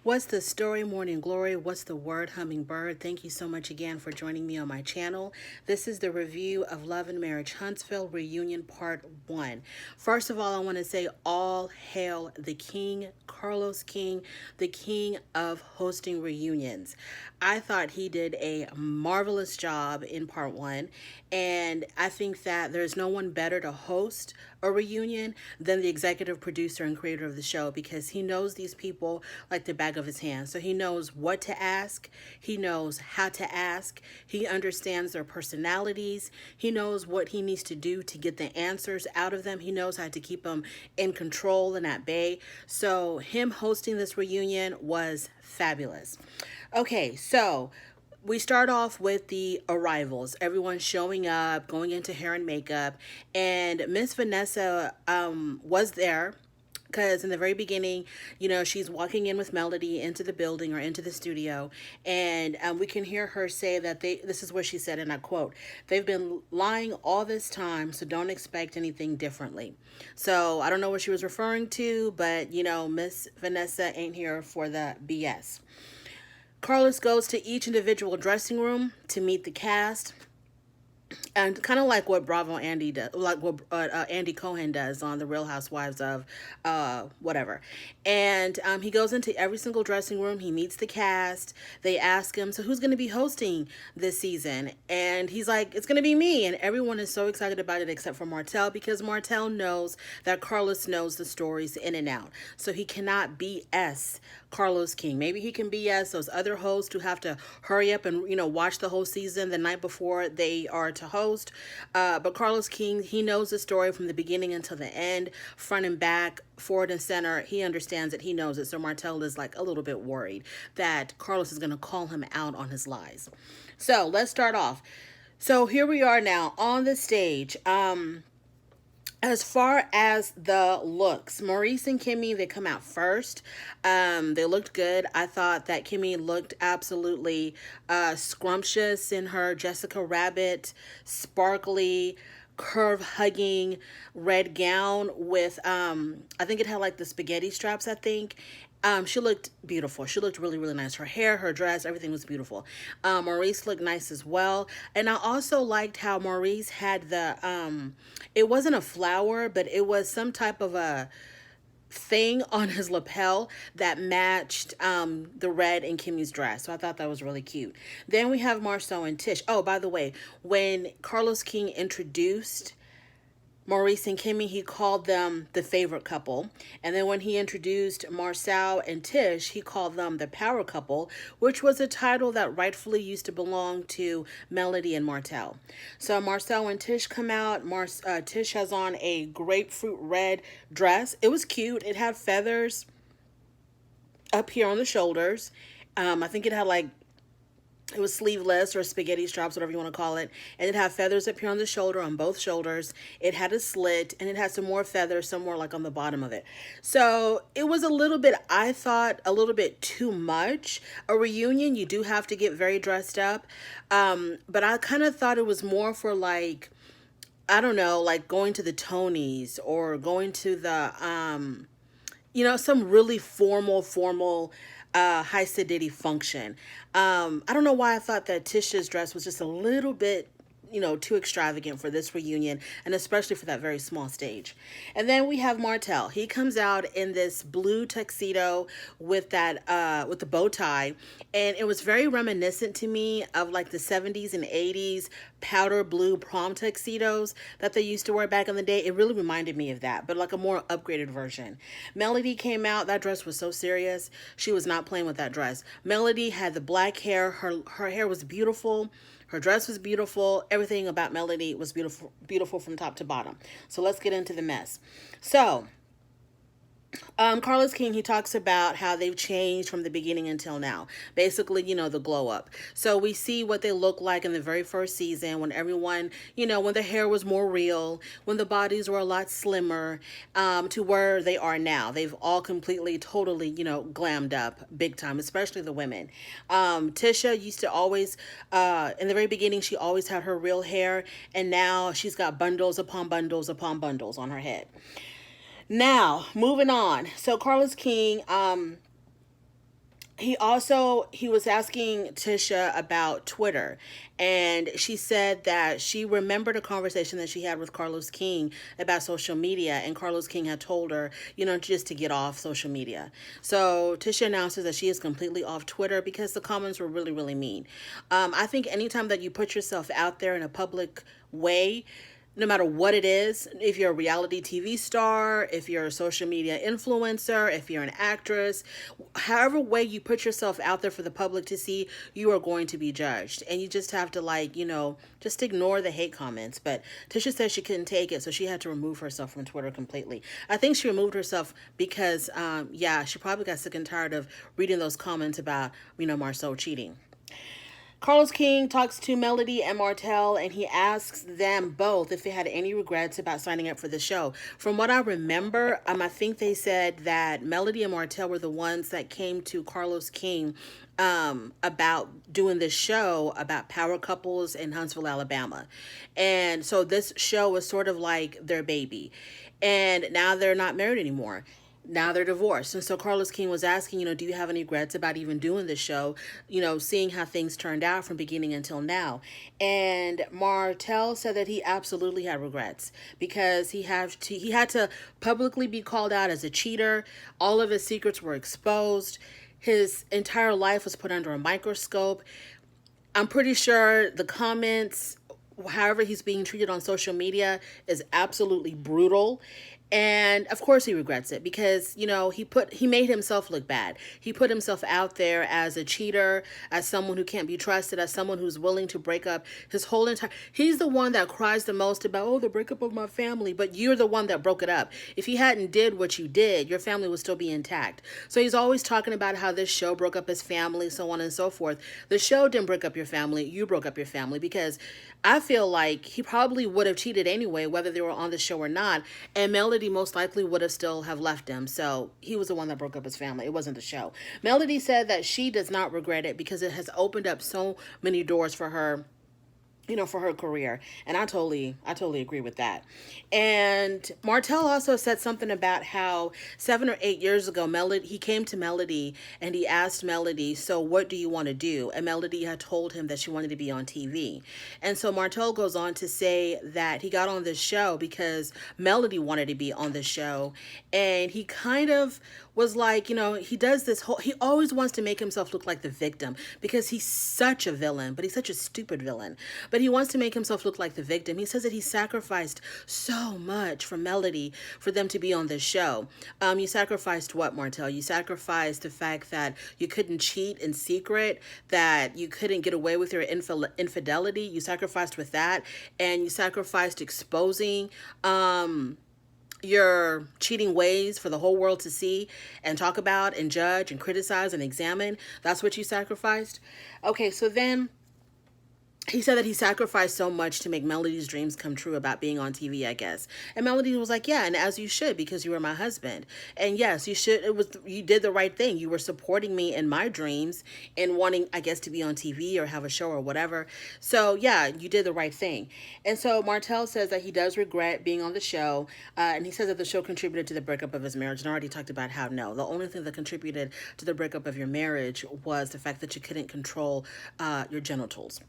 What's the story, Morning Glory? What's the word, Hummingbird? Thank you so much again for joining me on my channel. This is the review of Love and Marriage Huntsville Reunion Part 1. First of all, I want to say all hail the King, Carlos King, the king of hosting reunions. I thought he did a marvelous job in Part 1, and I think that there's no one better to host a reunion than the executive producer and creator of the show, because he knows these people like the back of his hand. So he knows what to ask, he knows how to ask, he understands their personalities, he knows what he needs to do to get the answers out of them, he knows how to keep them in control and at bay. So him hosting this reunion was fabulous. Okay, so we start off with the arrivals. Everyone showing up, going into hair and makeup, and Miss Vanessa was there because in the very beginning, she's walking in with Melody into the building or into the studio, and we can hear her say that this is what she said, and I quote, "They've been lying all this time, so don't expect anything differently." So I don't know what she was referring to, but Miss Vanessa ain't here for the BS. Carlos goes to each individual dressing room to meet the cast, and kind of like what Bravo Andy does, like what Andy Cohen does on The Real Housewives of whatever. And he goes into every single dressing room. He meets the cast. They ask him, "So who's going to be hosting this season?" And he's like, "It's going to be me." And everyone is so excited about it except for Martell, because Martell knows that Carlos knows the stories in and out. So he cannot BS Carlos King. Maybe he can BS those other hosts who have to hurry up and watch the whole season the night before they are to host. But Carlos King, he knows the story from the beginning until the end, front and back, forward and center. He understands it. He knows it. So Martell is like a little bit worried that Carlos is going to call him out on his lies. So let's start off. So here we are now on the stage. As far as the looks, Maurice and Kimmy, they come out first. They looked good. I thought that Kimmy looked absolutely scrumptious in her Jessica Rabbit, sparkly, curve-hugging red gown with, I think it had like the spaghetti straps, I think. She looked beautiful. She looked really, really nice. Her hair, her dress, everything was beautiful. Maurice looked nice as well. And I also liked how Maurice had it wasn't a flower, but it was some type of a thing on his lapel that matched the red in Kimmy's dress. So I thought that was really cute. Then we have Marcel and Tish. Oh, by the way, when Carlos King introduced Maurice and Kimmy, he called them the favorite couple. And then when he introduced Marcel and Tish, he called them the power couple, which was a title that rightfully used to belong to Melody and Martell. So Marcel and Tish come out. Tish has on a grapefruit red dress. It was cute. It had feathers up here on the shoulders. I think it was sleeveless or spaghetti straps, whatever you want to call it. And it had feathers up here on the shoulder, on both shoulders. It had a slit, and it had some more feathers somewhere like on the bottom of it. So it was I thought, a little bit too much. A reunion, you do have to get very dressed up. But I kind of thought it was more for like, I don't know, like going to the Tonys or going to the, some really formal high sedity function. I don't know why I thought that Tish's dress was just a little bit, too extravagant for this reunion, and especially for that very small stage. And then we have Martell. He comes out in this blue tuxedo with with the bow tie, and it was very reminiscent to me of like the 70s and 80s powder blue prom tuxedos that they used to wear back in the day. It really reminded me of that, but like a more upgraded version. Melody came out. That dress was so serious. She was not playing with that dress. Melody had the black hair. Her hair was beautiful. Her dress was beautiful. Everything about Melody was beautiful from top to bottom. So let's get into the mess. So Carlos King, he talks about how they've changed from the beginning until now. Basically, the glow up. So we see what they look like in the very first season when everyone, when the hair was more real, when the bodies were a lot slimmer, to where they are now. They've all completely, totally, glammed up big time, especially the women. Tisha used to always, in the very beginning, she always had her real hair, and now she's got bundles upon bundles upon bundles on her head. Now, moving on. So Carlos King, He was asking Tisha about Twitter, and she said that she remembered a conversation that she had with Carlos King about social media, and Carlos King had told her, just to get off social media. So Tisha announces that she is completely off Twitter because the comments were really, really mean. I think anytime that you put yourself out there in a public way, no matter what it is, if you're a reality TV star, if you're a social media influencer, if you're an actress, however way you put yourself out there for the public to see, you are going to be judged. And you just have to, just ignore the hate comments. But Tisha said she couldn't take it, so she had to remove herself from Twitter completely. I think she removed herself because, she probably got sick and tired of reading those comments about, Marceau cheating. Carlos King talks to Melody and Martell, and he asks them both if they had any regrets about signing up for the show. From what I remember, I think they said that Melody and Martell were the ones that came to Carlos King about doing this show about power couples in Huntsville, Alabama. And so this show was sort of like their baby. And now they're not married anymore. Now they're divorced. And so Carlos King was asking, do you have any regrets about even doing this show, seeing how things turned out from beginning until now? And Martell said that he absolutely had regrets because he had to publicly be called out as a cheater. All of his secrets were exposed. His entire life was put under a microscope. I'm pretty sure the comments, however he's being treated on social media, is absolutely brutal. And of course he regrets it because, he made himself look bad. He put himself out there as a cheater, as someone who can't be trusted, as someone who's willing to break up his whole entire... He's the one that cries the most about, the breakup of my family, but you're the one that broke it up. If he hadn't did what you did, your family would still be intact. So he's always talking about how this show broke up his family, so on and so forth. The show didn't break up your family. You broke up your family because I feel like he probably would have cheated anyway, whether they were on the show or not. And Melody most likely would have still have left him. So he was the one that broke up his family. It wasn't the show. Melody said that she does not regret it because it has opened up so many doors for her, for her career. And I totally agree with that. And Martell also said something about how 7 or 8 years ago, he came to Melody and he asked Melody, so what do you want to do? And Melody had told him that she wanted to be on TV. And so Martell goes on to say that he got on this show because Melody wanted to be on the show. And he kind of was like, he does he always wants to make himself look like the victim because he's such a villain, but he's such a stupid villain. But he wants to make himself look like the victim. He says that he sacrificed so much for Melody for them to be on this show. You sacrificed what, Martell? You sacrificed the fact that you couldn't cheat in secret, that you couldn't get away with your infidelity. You sacrificed with that, and you sacrificed exposing your cheating ways for the whole world to see and talk about and judge and criticize and examine. That's what you sacrificed. Okay, so then he said that he sacrificed so much to make Melody's dreams come true about being on TV, I guess. And Melody was like, yeah, and as you should, because you were my husband. And yes, you did the right thing. You were supporting me in my dreams and wanting, I guess, to be on TV or have a show or whatever. So yeah, you did the right thing. And so Martell says that he does regret being on the show. And he says that the show contributed to the breakup of his marriage. And I already talked about how no, the only thing that contributed to the breakup of your marriage was the fact that you couldn't control your genitals.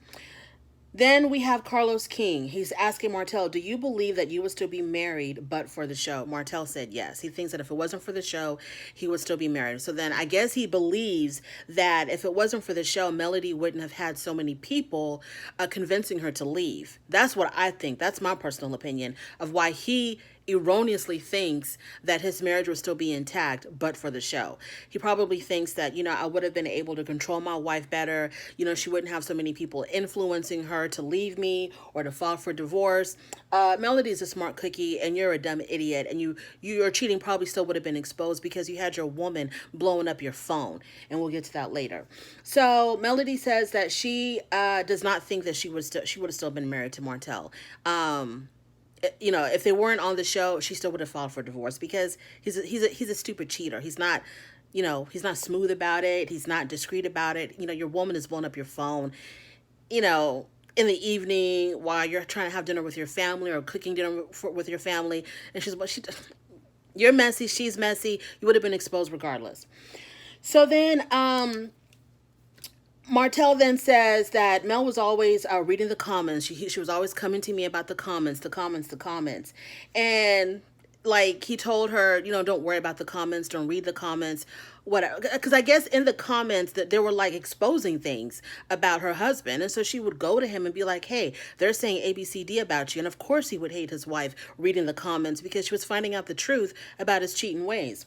Then we have Carlos King. He's asking Martell, do you believe that you would still be married but for the show? Martell said yes. He thinks that if it wasn't for the show, he would still be married. So then I guess he believes that if it wasn't for the show, Melody wouldn't have had so many people convincing her to leave. That's what I think. That's my personal opinion of why he erroneously thinks that his marriage would still be intact but for the show. He probably thinks that, I would have been able to control my wife better. She wouldn't have so many people influencing her to leave me or to file for divorce. Melody is a smart cookie and you're a dumb idiot, and your cheating probably still would have been exposed because you had your woman blowing up your phone, and we'll get to that later. So Melody says that she does not think that she would have still been married to Martell. If they weren't on the show, she still would have filed for divorce because he's a stupid cheater. He's not, he's not smooth about it. He's not discreet about it. Your woman is blowing up your phone, in the evening while you're trying to have dinner with your family or cooking dinner with your family. And you're messy. She's messy. You would have been exposed regardless. So then, Martell then says that Mel was always reading the comments. She was always coming to me about the comments, the comments, the comments. And like he told her, don't worry about the comments, don't read the comments, whatever. Because I guess in the comments that they were like exposing things about her husband. And so she would go to him and be like, hey, they're saying ABCD about you. And of course he would hate his wife reading the comments because she was finding out the truth about his cheating ways.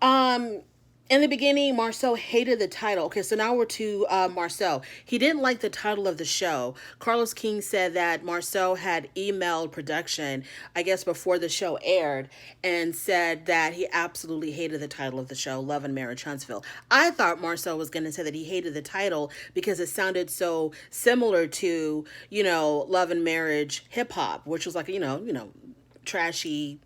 Um, in the beginning, Marcel hated the title. Okay, so now we're to Marcel. He didn't like the title of the show. Carlos King said that Marcel had emailed production, I guess before the show aired, and said that he absolutely hated the title of the show, Love and Marriage Huntsville. I thought Marcel was going to say that he hated the title because it sounded so similar to, Love and Marriage Hip Hop, which was like, trashy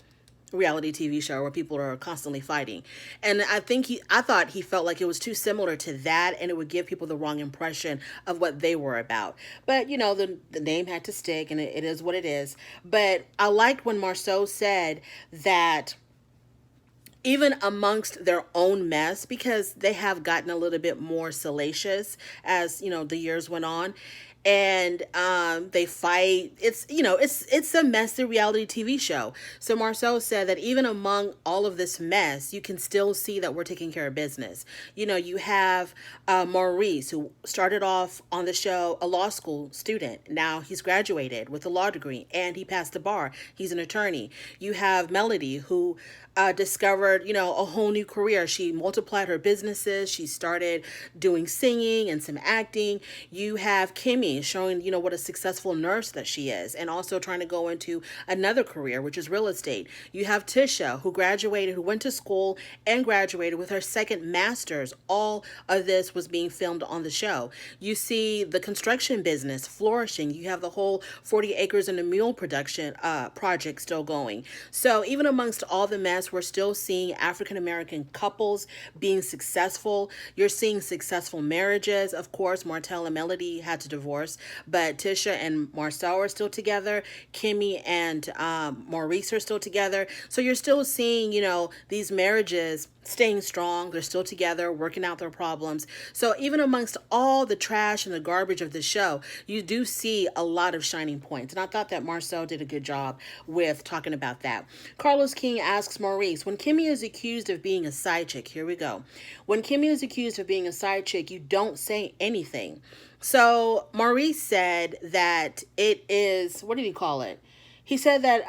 reality TV show where people are constantly fighting. And I thought he felt like it was too similar to that and it would give people the wrong impression of what they were about. But, the name had to stick and it is what it is. But I liked when Marceau said that even amongst their own mess, because they have gotten a little bit more salacious as the years went on, and they fight. It's a messy reality TV show. So Marceau said that even among all of this mess, you can still see that we're taking care of business. You have Maurice, who started off on the show a law school student. Now he's graduated with a law degree and he passed the bar. He's an attorney. You have Melody, who discovered, a whole new career. She multiplied her businesses. She started doing singing and some acting. You have Kimmy showing, what a successful nurse that she is, and also trying to go into another career, which is real estate. You have Tisha, who went to school and graduated with her second master's. All of this was being filmed on the show. You see the construction business flourishing. You have the whole 40 Acres and a Mule production project still going. So even amongst all the mess, we're still seeing African American couples being successful. You're seeing successful marriages. Of course, Martell and Melody had to divorce, but Tisha and Marcel are still together. Kimmy and Maurice are still together. So you're still seeing, these marriages staying strong. They're still together, working out their problems. So even amongst all the trash and the garbage of the show, you do see a lot of shining points. And I thought that Marcel did a good job with talking about that. Carlos King asks Maurice, when Kimmy is accused of being a side chick, here we go. When Kimmy is accused of being a side chick, you don't say anything. So Maurice said that it is, what did he call it? He said that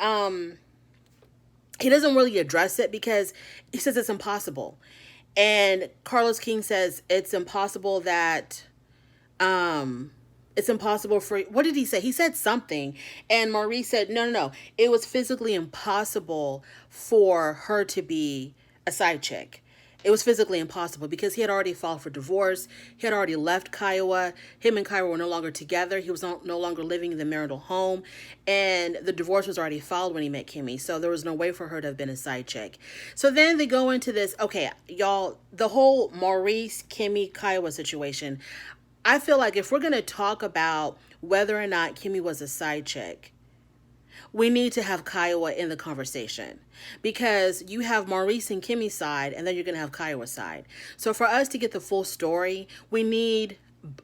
he doesn't really address it because he says it's impossible. And Carlos King says it's impossible that it's impossible for, what did he say? He said something, and Maurice said no, it was physically impossible for her to be a side chick. It was physically impossible because he had already filed for divorce. He had already left Kiowa. Him and Kiowa were no longer together. He was no longer living in the marital home. And the divorce was already filed when he met Kimmy. So there was no way for her to have been a side chick. So then they go into this, okay, y'all, the whole Maurice, Kimmy, Kiowa situation. I feel like if we're going to talk about whether or not Kimmy was a side chick, we need to have Kiowa in the conversation, because you have Maurice and Kimmy's side, and then you're going to have Kiowa's side. So for us to get the full story, we need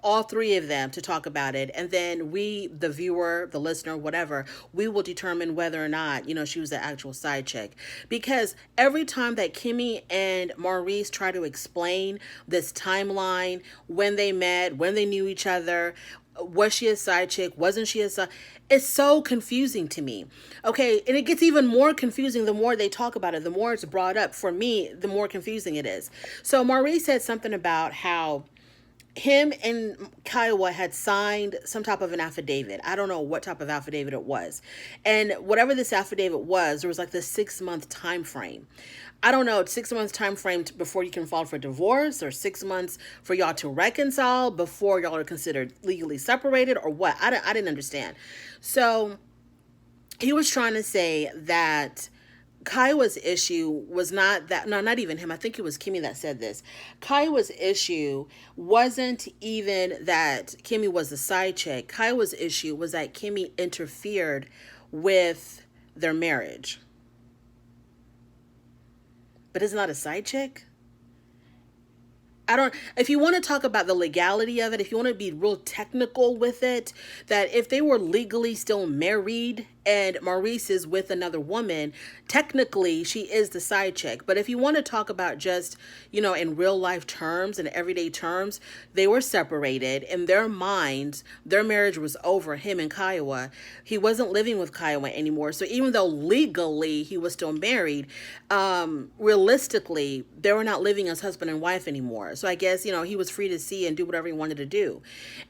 all three of them to talk about it. And then we, the viewer, the listener, whatever, we will determine whether or not, she was the actual side chick. Because every time that Kimmy and Maurice try to explain this timeline, when they met, when they knew each other, was she a side chick? Wasn't she a side? It's so confusing to me. Okay, and it gets even more confusing the more they talk about it, the more it's brought up. For me, the more confusing it is. So Maurice said something about how him and Kiowa had signed some type of an affidavit. I don't know what type of affidavit it was. And whatever this affidavit was, there was like this 6-month time frame. I don't know, 6 months time frame before you can file for divorce, or 6 months for y'all to reconcile before y'all are considered legally separated, or what? I didn't understand. So he was trying to say that Kiowa's issue was not that, no, not even him. I think it was Kimmy that said this. Kiowa's issue wasn't even that Kimmy was a side chick. Kiowa's issue was that Kimmy interfered with their marriage. But it's not a side chick? I don't, if you want to talk about the legality of it, if you want to be real technical with it, that if they were legally still married and Maurice is with another woman, technically she is the side chick. But if you want to talk about just, in real life terms and everyday terms, they were separated. In their minds, their marriage was over, him and Kiowa. He wasn't living with Kiowa anymore. So even though legally he was still married, realistically, they were not living as husband and wife anymore. So I guess, he was free to see and do whatever he wanted to do.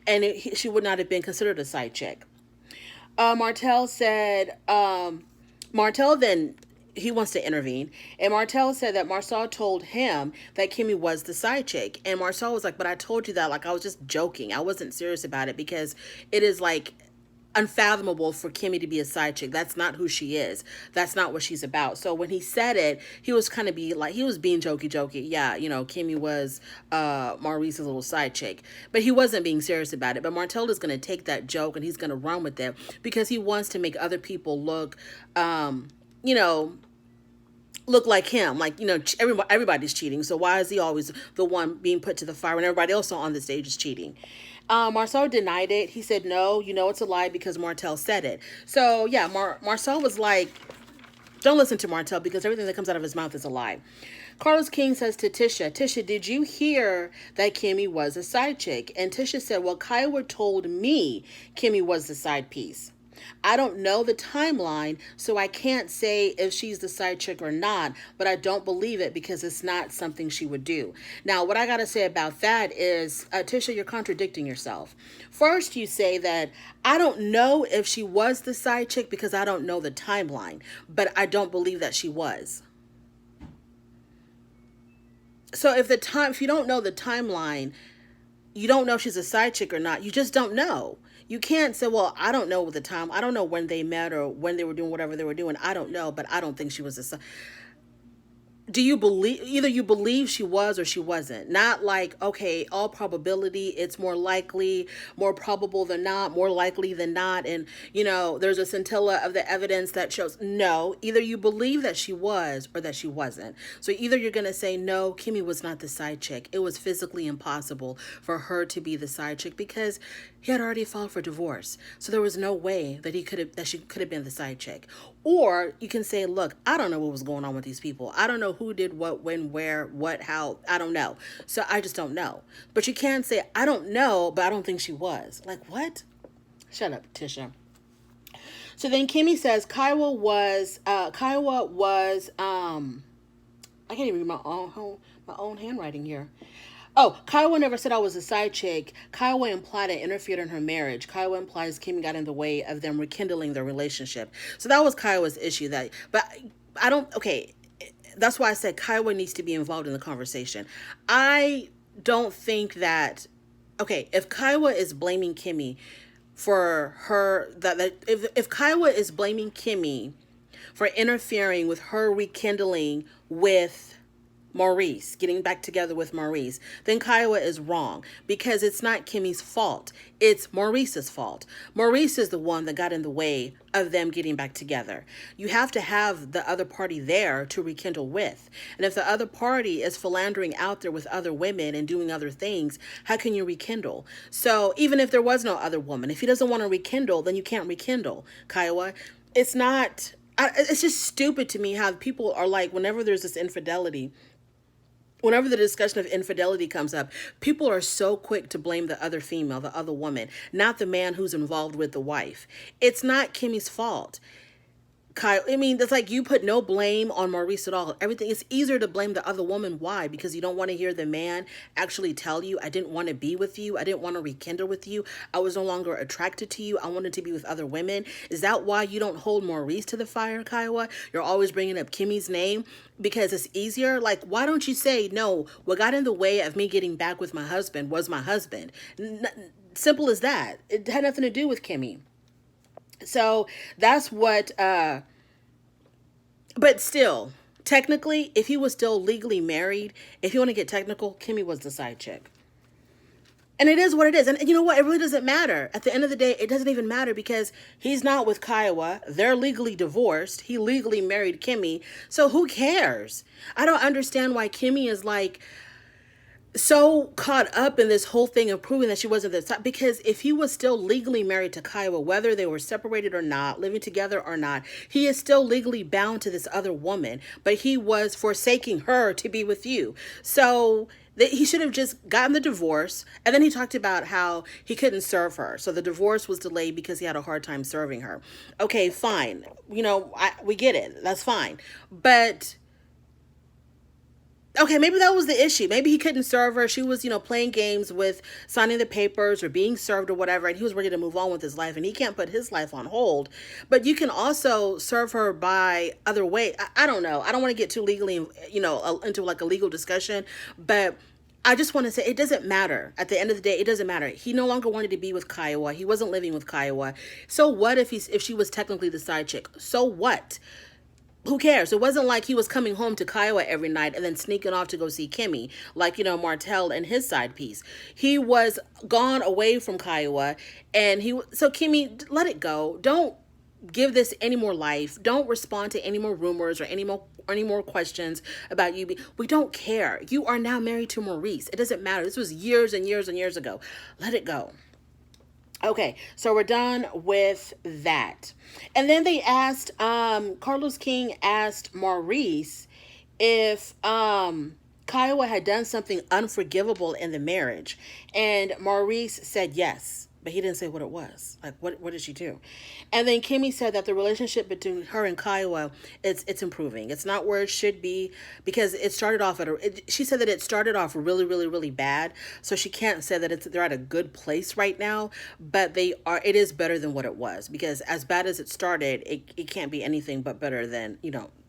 And she would not have been considered a side chick. Martell said, Martell then, he wants to intervene. And Martell said that Marcel told him that Kimmy was the side chick. And Marcel was like, but I told you that, like, I was just joking. I wasn't serious about it because it is like unfathomable for Kimmy to be a side chick. That's not who she is. That's not what she's about. So when he said it, he was kind of he was being jokey. Yeah, Kimmy was Maurice's little side chick. But he wasn't being serious about it. But Martell is going to take that joke and he's going to run with it because he wants to make other people look, look like him. Like, everybody's cheating. So why is he always the one being put to the fire when everybody else on the stage is cheating? Marcel denied it. He said, no, it's a lie because Martell said it. So yeah, Marcel was like, don't listen to Martell because everything that comes out of his mouth is a lie. Carlos King says to Tisha, did you hear that Kimmy was a side chick? And Tisha said, well, Kiowa told me Kimmy was the side piece. I don't know the timeline, so I can't say if she's the side chick or not, but I don't believe it because it's not something she would do. Now, what I got to say about that is, Tisha, you're contradicting yourself. First, you say that I don't know if she was the side chick because I don't know the timeline, but I don't believe that she was. So if you don't know the timeline, you don't know if she's a side chick or not. You just don't know. You can't say, well, I don't know the time. I don't know when they met or when they were doing whatever they were doing. I don't know, but I don't think she was a side. Do you believe, either you believe she was or she wasn't? Not like, okay, all probability, it's more likely, more probable than not, more likely than not. And, there's a scintilla of the evidence that shows, no, either you believe that she was or that she wasn't. So either you're going to say, no, Kimmy was not the side chick. It was physically impossible for her to be the side chick because he had already filed for divorce. So there was no way that she could have been the side chick. Or you can say, look, I don't know what was going on with these people. I don't know who did what, when, where, what, how. I don't know. So I just don't know. But you can't say, I don't know, but I don't think she was. Like, what? Shut up, Tisha. So then Kimmy says Kiowa was, I can't even read my own handwriting here. Oh, Kiowa never said I was a side chick. Kiowa implied I interfered in her marriage. Kiowa implies Kimmy got in the way of them rekindling their relationship. So that was Kiowa's issue. That's why I said Kiowa needs to be involved in the conversation. I don't think that, if Kiowa is blaming Kimmy for her, if Kiowa is blaming Kimmy for interfering with her rekindling with Maurice, getting back together with Maurice, then Kiowa is wrong because it's not Kimmy's fault. It's Maurice's fault. Maurice is the one that got in the way of them getting back together. You have to have the other party there to rekindle with. And if the other party is philandering out there with other women and doing other things, how can you rekindle? So even if there was no other woman, if he doesn't want to rekindle, then you can't rekindle, Kiowa. It's just stupid to me how people are like, whenever there's this infidelity, whenever the discussion of infidelity comes up, people are so quick to blame the other female, the other woman, not the man who's involved with the wife. It's not Kimmy's fault. It's like you put no blame on Maurice at all. Everything, it's easier to blame the other woman. Why? Because you don't want to hear the man actually tell you, I didn't want to be with you. I didn't want to rekindle with you. I was no longer attracted to you. I wanted to be with other women. Is that why you don't hold Maurice to the fire, Kiowa? You're always bringing up Kimmy's name because it's easier. Like, why don't you say, no, what got in the way of me getting back with my husband was my husband. Simple as that. It had nothing to do with Kimmy. So that's what, but still, technically, if he was still legally married, if you want to get technical, Kimmy was the side chick. And it is what it is. And you know what? It really doesn't matter. At the end of the day, it doesn't even matter because he's not with Kiowa. They're legally divorced. He legally married Kimmy. So who cares? I don't understand why Kimmy is like, so caught up in this whole thing of proving that she wasn't the type, because if he was still legally married to Kiowa, whether they were separated or not, living together or not, he is still legally bound to this other woman, but he was forsaking her to be with you. So he should have just gotten the divorce. And then he talked about how he couldn't serve her, so the divorce was delayed because he had a hard time serving her. Okay, fine, we get it, that's fine. But okay, maybe that was the issue. Maybe he couldn't serve her. She was, playing games with signing the papers or being served or whatever, and he was ready to move on with his life, and he can't put his life on hold. But you can also serve her by other way. I don't know. I don't want to get too legally, into like a legal discussion, but I just want to say it doesn't matter. At the end of the day, it doesn't matter. He no longer wanted to be with Kiowa. He wasn't living with Kiowa. So what if she was technically the side chick? So what? Who cares? It wasn't like he was coming home to Kiowa every night and then sneaking off to go see Kimmy, like, Martell and his side piece. He was gone away from Kiowa, and so Kimmy, let it go. Don't give this any more life. Don't respond to any more rumors or any more questions about you. We don't care. You are now married to Maurice. It doesn't matter. This was years and years and years ago. Let it go. Okay, so we're done with that. And then they asked, Carlos King asked Maurice if Kiowa had done something unforgivable in the marriage. And Maurice said yes, but he didn't say what it was. Like, what did she do? And then Kimmy said that the relationship between her and Kiowa, it's improving. It's not where it should be, because it started off she said that it started off really, really, really bad. So she can't say that they're at a good place right now, but it is better than what it was, because as bad as it started, it can't be anything but better than,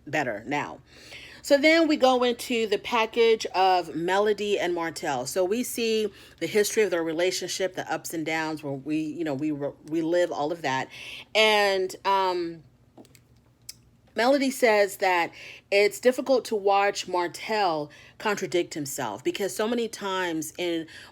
better now. So then we go into the package of Melody and Martell. So we see the history of their relationship, the ups and downs, where we live all of that. And Melody says that it's difficult to watch Martell contradict himself, because so many times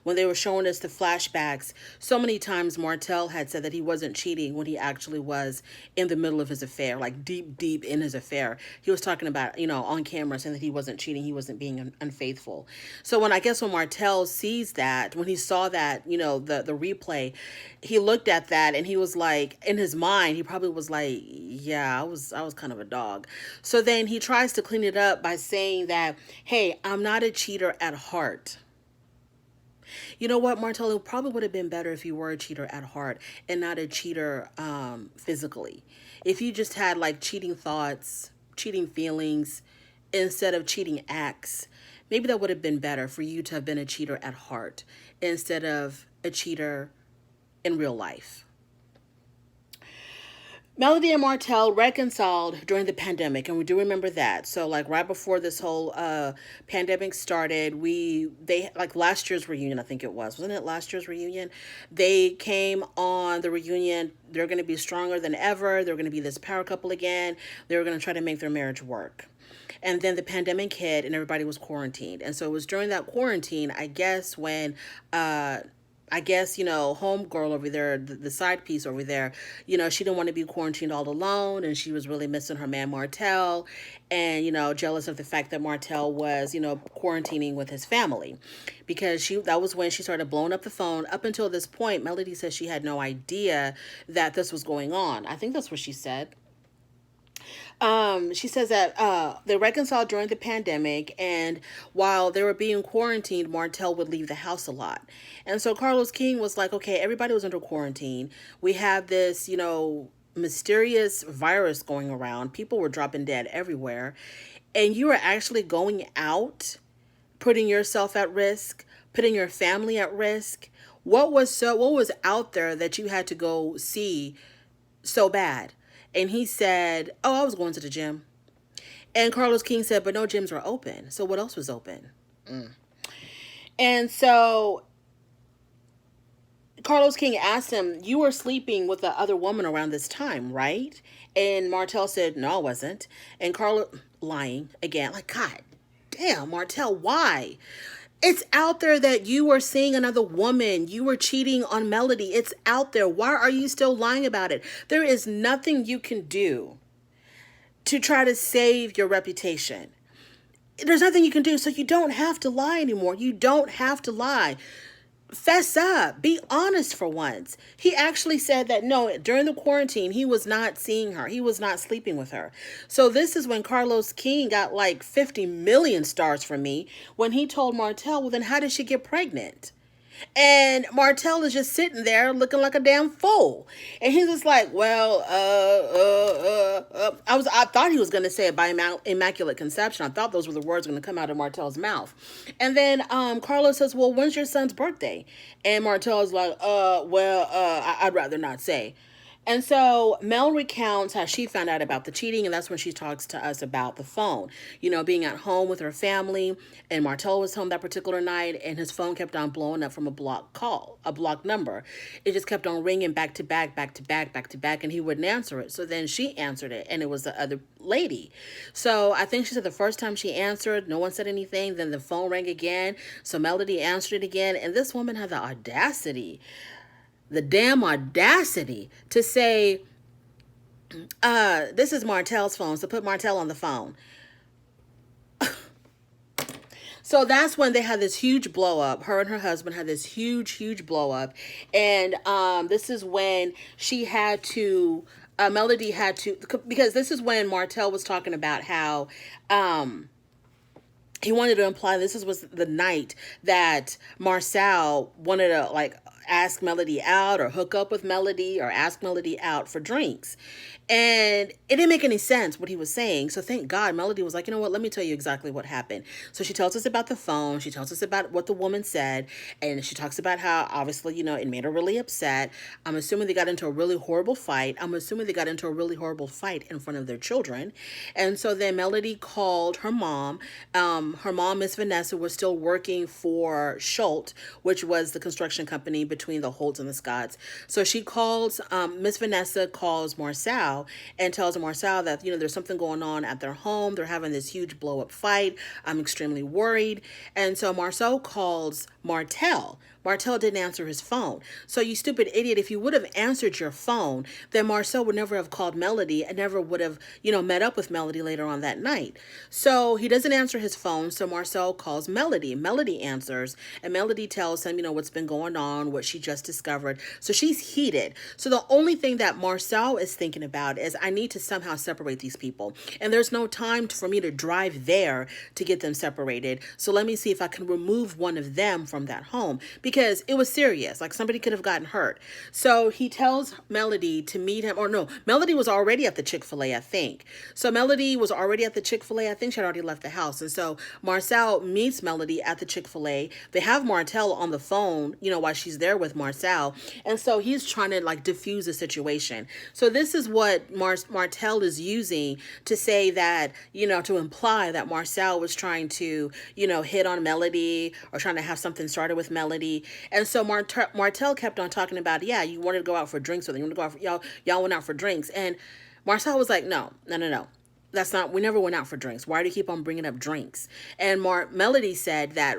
when they were showing us the flashbacks, so many times Martell had said that he wasn't cheating when he actually was in the middle of his affair, like deep, deep in his affair. He was talking about, on camera, saying that he wasn't cheating, he wasn't being unfaithful. So when Martell sees that, when he saw that, the replay, he looked at that and he was like, in his mind, he probably was like, yeah, I was kind of a dog. So then he tries to clean it up by saying that, hey, I'm not a cheater at heart. You know what, Martell, it probably would have been better if you were a cheater at heart and not a cheater physically. If you just had like cheating thoughts, cheating feelings, instead of cheating acts, maybe that would have been better for you to have been a cheater at heart instead of a cheater in real life. Melody and Martell reconciled during the pandemic, and we do remember that. So, like, right before this whole pandemic started, they like last year's reunion, I think it wasn't it last year's reunion? They came on the reunion. They're going to be stronger than ever. They're going to be this power couple again. They're going to try to make their marriage work. And then the pandemic hit, and everybody was quarantined. And so it was during that quarantine, I guess, when homegirl over there, the side piece over there, she didn't want to be quarantined all alone, and she was really missing her man Martell, and, jealous of the fact that Martell was, quarantining with his family, because that was when she started blowing up the phone. Up until this point, Melody says she had no idea that this was going on. I think that's what she said. She says that they reconciled during the pandemic, and while they were being quarantined, Martell would leave the house a lot. And so Carlos King was like, okay, everybody was under quarantine. We have this, mysterious virus going around. People were dropping dead everywhere. And you are actually going out, putting yourself at risk, putting your family at risk. What was out there that you had to go see so bad? And he said, oh, I was going to the gym. And Carlos King said, but no gyms were open. So what else was open? And so Carlos King asked him, you were sleeping with the other woman around this time, right? And Martell said, no, I wasn't. And Carlos, lying again, like, God damn, Martell, why? It's out there that you were seeing another woman. You were cheating on Melody. It's out there. Why are you still lying about it? There is nothing you can do to try to save your reputation. there's nothing you can do. So you don't have to lie anymore. You don't have to lie. Fess up. Be honest for once. He actually said that no, during the quarantine, he was not seeing her. He was not sleeping with her. So this is when Carlos King got like 50 million stars from me when he told Martell, well, then how did she get pregnant? And Martell is just sitting there looking like a damn fool. And he's just like, well, I thought he was going to say it by immaculate conception. I thought those were the words going to come out of Martell's mouth. And then Carlos says, well, when's your son's birthday? And Martell's like, I'd rather not say. And so Mel recounts how she found out about the cheating, and that's when she talks to us about the phone. You know, being at home with her family, and Martell was home that particular night, and his phone kept on blowing up from a block call, a block number. It just kept on ringing back to back, back to back, back to back, and he wouldn't answer it. So then she answered it, and it was the other lady. So I think she said the first time she answered, no one said anything. Then the phone rang again, so Melody answered it again, and this woman had the damn audacity to say, this is Martell's phone, so put Martell on the phone. So that's when they had this huge blow up. Her and her husband had this huge blow up. And this is when she had to, Melody had to, because this is when Martell was talking about how he wanted to imply this was the night that Marcel wanted to like ask Melody out or hook up with Melody or ask Melody out for drinks. And it didn't make any sense what he was saying. So thank God Melody was like, you know what, let me tell you exactly what happened. So she tells us about the phone. She tells us about what the woman said. And she talks about how obviously, you know, it made her really upset. I'm assuming they got into a really horrible fight. I'm assuming they got into a really horrible fight in front of their children. And so then Melody called her mom. Her mom, Miss Vanessa, was still working for Schultz, which was the construction company between the Holtz and the Scotts. So she calls, Miss Vanessa calls Marcel and tells Marcel that, you know, there's something going on at their home. They're having this huge blow up fight. I'm extremely worried. And so Marcel calls Martell. Martell didn't answer his phone. So you stupid idiot, if you would have answered your phone, then Marcel would never have called Melody and never would have, you know, met up with Melody later on that night. So he doesn't answer his phone. So Marcel calls Melody. Melody answers and Melody tells him, you know, what's been going on, what she just discovered. So she's heated. So the only thing that Marcel is thinking about is I need to somehow separate these people. And there's no time for me to drive there to get them separated. So let me see if I can remove one of them from that home, because it was serious. Like somebody could have gotten hurt. So he tells Melody to meet him, or no, Melody was already at the Chick-fil-A, I think. So Melody was already at the Chick-fil-A. I think she had already left the house. And so Marcel meets Melody at the Chick-fil-A. They have Martell on the phone, you know, while she's there with Marcel. And so he's trying to like diffuse the situation. So this is what Martell is using to say that, you know, to imply that Marcel was trying to, you know, hit on Melody or trying to have something started with Melody. And so Martell kept on talking about, yeah, you wanted to go out for drinks with them. You want to go out for, y'all went out for drinks. And Marcel was like, no. That's not, we never went out for drinks. Why do you keep on bringing up drinks? And Melody said that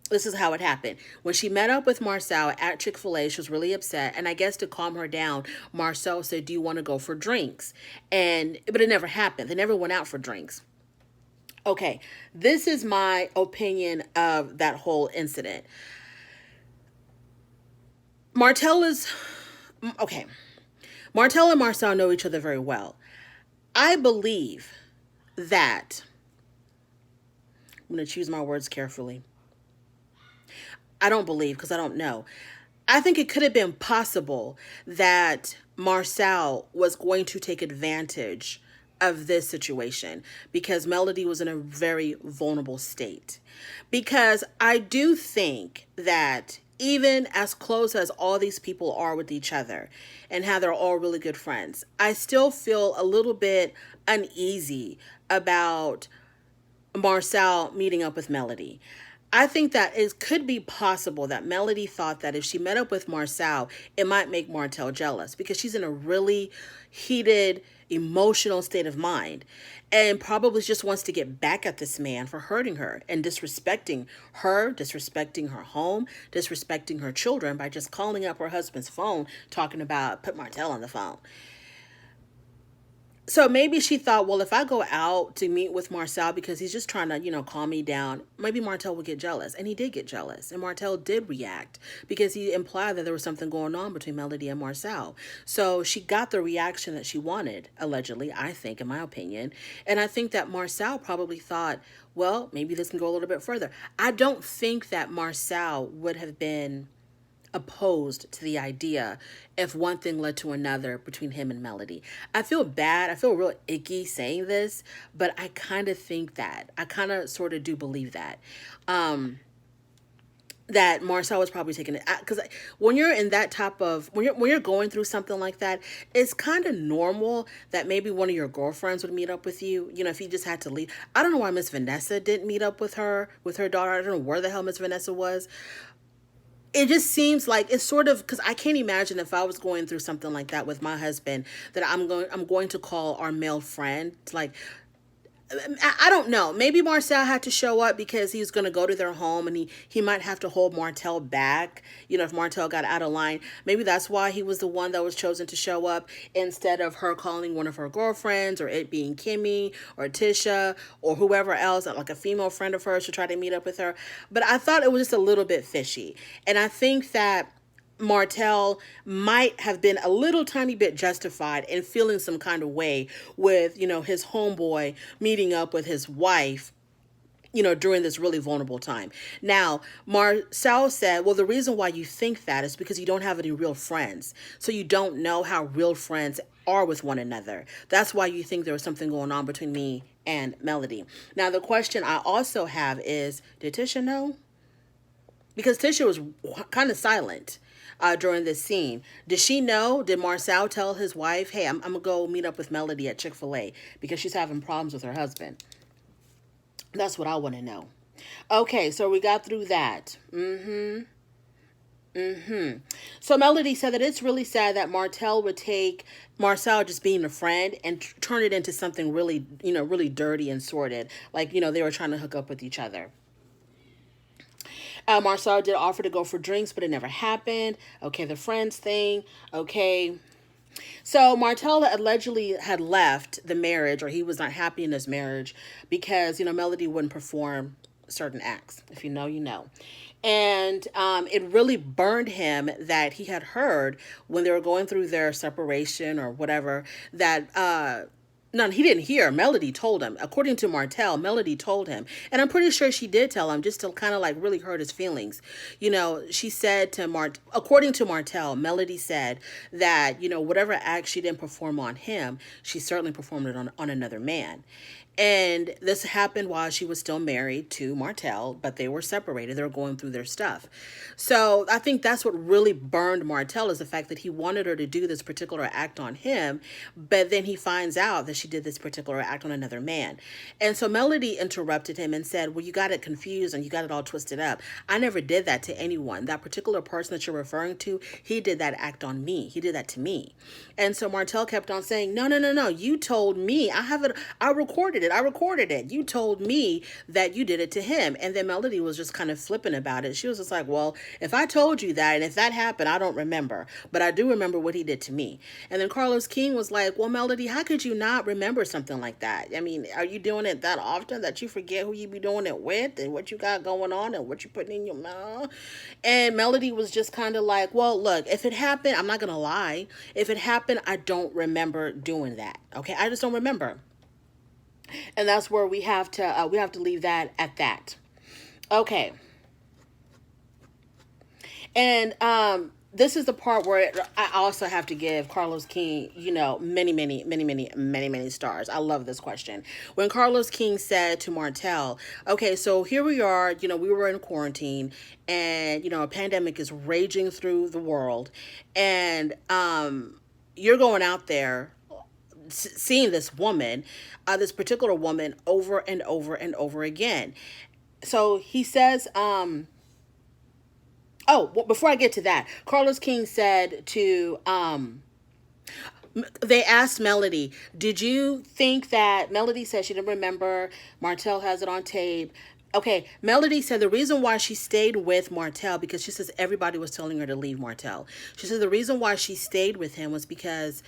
this is how it happened. When she met up with Marcel at Chick-fil-A, she was really upset. And I guess to calm her down, Marcel said, do you want to go for drinks? But it never happened. They never went out for drinks. Okay, this is my opinion of that whole incident. Martell and Marcel know each other very well. I believe that, I'm going to choose my words carefully. I don't believe, because I don't know. I think it could have been possible that Marcel was going to take advantage of this situation because Melody was in a very vulnerable state. Because I do think that even as close as all these people are with each other and how they're all really good friends, I still feel a little bit uneasy about Marcel meeting up with Melody. I think that it could be possible that Melody thought that if she met up with Marcel, it might make Martell jealous because she's in a really heated, emotional state of mind and probably just wants to get back at this man for hurting her and disrespecting her home, disrespecting her children by just calling up her husband's phone, talking about put Martell on the phone. So maybe she thought, well, if I go out to meet with Marcel because he's just trying to, calm me down, maybe Martell would get jealous. And he did get jealous. And Martell did react because he implied that there was something going on between Melody and Marcel. So she got the reaction that she wanted, allegedly, I think, in my opinion. And I think that Marcel probably thought, well, maybe this can go a little bit further. I don't think that Marcel would have been opposed to the idea if one thing led to another between him and Melody. I feel bad. I feel real icky saying this, but I kind of think that. I kind of sort of do believe that. That Marcel was probably taking it, because when you're in that type of when you're going through something like that, it's kind of normal that maybe one of your girlfriends would meet up with you. If you just had to leave. I don't know why Miss Vanessa didn't meet up with her daughter. I don't know where the hell Miss Vanessa was. It just seems like it's sort of, because I can't imagine if I was going through something like that with my husband that I'm going to call our male friend. Like, I don't know. Maybe Marcel had to show up because he was going to go to their home, and he might have to hold Martell back. If Martell got out of line, maybe that's why he was the one that was chosen to show up instead of her calling one of her girlfriends, or it being Kimmy or Tisha or whoever else, like a female friend of hers, to try to meet up with her. But I thought it was just a little bit fishy. And I think that Martell might have been a little tiny bit justified in feeling some kind of way with, his homeboy meeting up with his wife, during this really vulnerable time. Now, Marcel said, well, the reason why you think that is because you don't have any real friends. So you don't know how real friends are with one another. That's why you think there was something going on between me and Melody. Now, the question I also have is, did Tisha know? Because Tisha was kind of silent during this scene. Did she know? Did Marcel tell his wife, hey, I'm going to go meet up with Melody at Chick-fil-A because she's having problems with her husband? That's what I want to know. Okay, so we got through that. So Melody said that it's really sad that Martell would take Marcel just being a friend and turn it into something really, really dirty and sordid. Like, they were trying to hook up with each other. Marcel did offer to go for drinks, but it never happened. Okay, the friends thing. Okay. So Martell allegedly had left the marriage, or he was not happy in his marriage because, Melody wouldn't perform certain acts. If you know, you know. And it really burned him that he had heard when they were going through their separation or whatever that no, he didn't hear. Melody told him. According to Martell, Melody told him. And I'm pretty sure she did tell him, just to kind of like really hurt his feelings. She said to according to Martell, Melody said that, whatever act she didn't perform on him, she certainly performed it on another man. And this happened while she was still married to Martell, but they were separated. They were going through their stuff. So I think that's what really burned Martell, is the fact that he wanted her to do this particular act on him, but then he finds out that she did this particular act on another man. And so Melody interrupted him and said, well, you got it confused and you got it all twisted up. I never did that to anyone. That particular person that you're referring to, he did that act on me. He did that to me. And so Martell kept on saying, no. You told me. I recorded it. You told me that you did it to him. And then Melody was just kind of flippant about it. She was just like, well, if I told you that and if that happened, I don't remember. But I do remember what he did to me. And then Carlos King was like, well, Melody, how could you not remember something like that? I mean, are you doing it that often that you forget who you be doing it with and what you got going on and what you putting in your mouth? And Melody was just kind of like, well, look, if it happened, I'm not going to lie. If it happened, I don't remember doing that. Okay, I just don't remember. And that's where we have to leave that at that. Okay. And this is the part where I also have to give Carlos King, many stars. I love this question. When Carlos King said to Martell, okay, so here we are, we were in quarantine and, a pandemic is raging through the world. And you're going out there seeing this woman, this particular woman, over and over and over again. So he says, before I get to that, Carlos King said to, they asked Melody, did you think that, Melody said she didn't remember, Martell has it on tape. Okay, Melody said the reason why she stayed with Martell, because she says everybody was telling her to leave Martell. She said the reason why she stayed with him was because,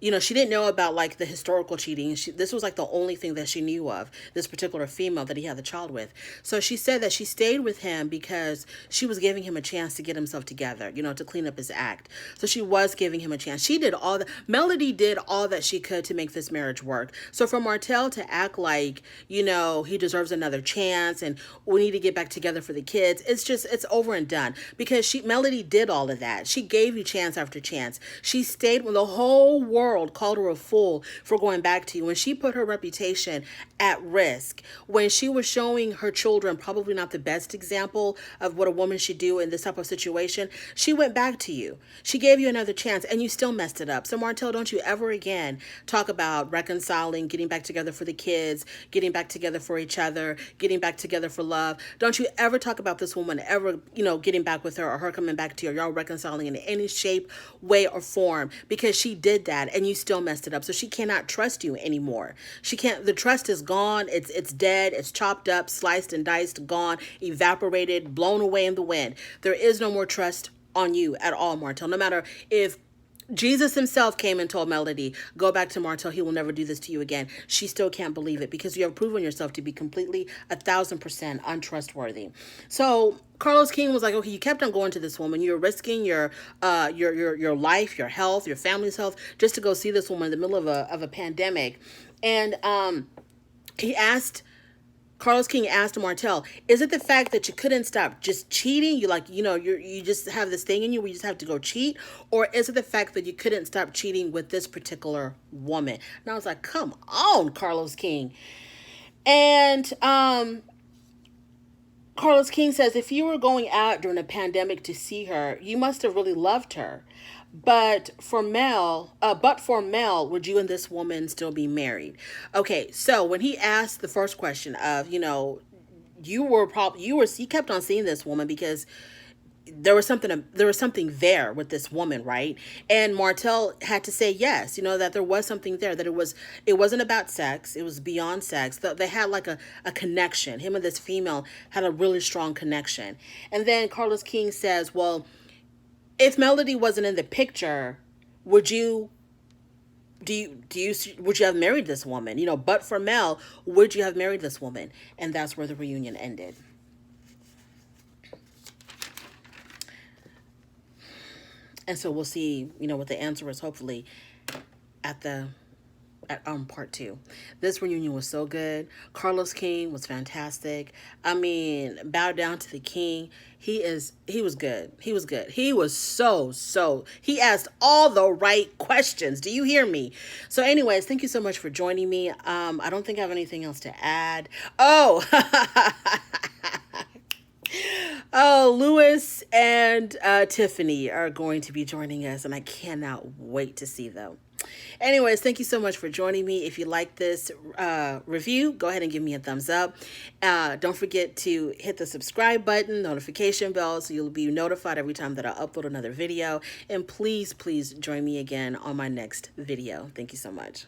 you know, she didn't know about like the historical cheating. This was like the only thing that she knew of, this particular female that he had the child with. So she said that she stayed with him because she was giving him a chance to get himself together, you know, to clean up his act. So she was giving him a chance. She did all the, Melody did all that she could to make this marriage work. So for Martell to act like, you know, he deserves another chance and we need to get back together for the kids, it's just, it's over and done, because Melody did all of that. She gave you chance after chance. She stayed when the whole world called her a fool for going back to you, when she put her reputation at risk, when she was showing her children probably not the best example of what a woman should do in this type of situation. She went back to you. She gave you another chance and you still messed it up. So Martell, don't you ever again talk about reconciling, getting back together for the kids, getting back together for each other, getting back together for love. Don't you ever talk about this woman ever, you know, getting back with her or her coming back to you, or y'all reconciling in any shape, way, or form, because she did that and you still messed it up. So she cannot trust you anymore. She can't, the trust is gone. It's dead. It's chopped up, sliced and diced, gone, evaporated, blown away in the wind. There is no more trust on you at all, Martell. No matter if Jesus himself came and told Melody, go back to Martell, he will never do this to you again, she still can't believe it, because you have proven yourself to be completely 1,000% untrustworthy. So Carlos King was like, okay, you kept on going to this woman. You're risking your life, your health, your family's health, just to go see this woman in the middle of a pandemic. And Carlos King asked Martell, is it the fact that you couldn't stop just cheating? You like, you know, you just have this thing in you where you just have to go cheat? Or is it the fact that you couldn't stop cheating with this particular woman? And I was like, come on, Carlos King. And Carlos King says, if you were going out during a pandemic to see her, you must have really loved her. But for Mel, would you and this woman still be married? Okay, so when he asked the first question of, you know, you kept on seeing this woman because there was something there with this woman, right? And Martell had to say yes, you know, that there was something there, that it wasn't about sex, it was beyond sex. They had like a connection. Him and this female had a really strong connection. And then Carlos King says, well, if Melody wasn't in the picture, would you have married this woman? You know, but for Mel, would you have married this woman? And that's where the reunion ended. And so we'll see, you know, what the answer is, hopefully at part 2. This reunion was so good. Carlos King was fantastic. I mean, bow down to the king. He was good. He was good. He was he asked all the right questions. Do you hear me? So anyways, thank you so much for joining me. I don't think I have anything else to add. Oh, oh, Lewis and Tiffany are going to be joining us, and I cannot wait to see them. Anyways, thank you so much for joining me. If you like this review, go ahead and give me a thumbs up. Don't forget to hit the subscribe button, notification bell, so you'll be notified every time that I upload another video. And please, please join me again on my next video. Thank you so much.